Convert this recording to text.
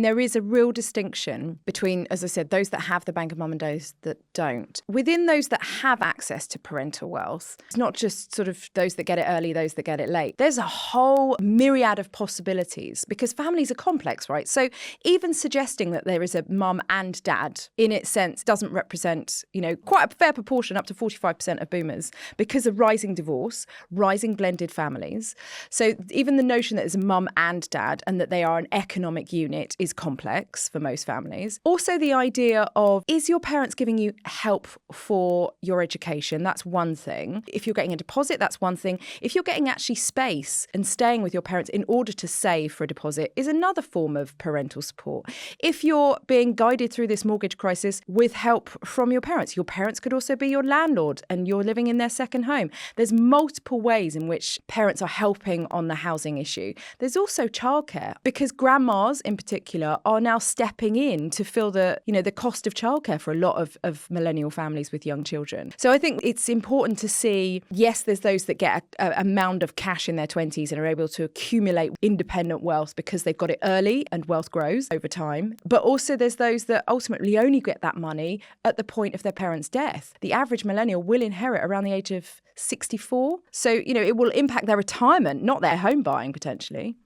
There is a real distinction between, as I said, those that have the bank of mum and those that don't. Within those that have access to parental wealth, it's not just sort of those that get it early, those that get it late. There's a whole myriad of possibilities because families are complex, right? So even suggesting that there is a mum and dad in its sense doesn't represent, quite a fair proportion, up to 45% of boomers, because of rising divorce, rising blended families. So even the notion that there's a mum and dad and that they are an economic unit is complex for most families. Also, the idea of, is your parents giving you help for your education? That's one thing. If you're getting a deposit, that's one thing. If you're getting actually space and staying with your parents in order to save for a deposit is another form of parental support. If you're being guided through this mortgage crisis with help from your parents could also be your landlord and you're living in their second home. There's multiple ways in which parents are helping on the housing issue. There's also childcare, because grandmas in particular are now stepping in to fill the cost of childcare for a lot of millennial families with young children. So I think it's important to see, yes, there's those that get a mound of cash in their 20s and are able to accumulate independent wealth because they've got it early and wealth grows over time. But also there's those that ultimately only get that money at the point of their parents' death. The average millennial will inherit around the age of 64. So, it will impact their retirement, not their home buying potentially.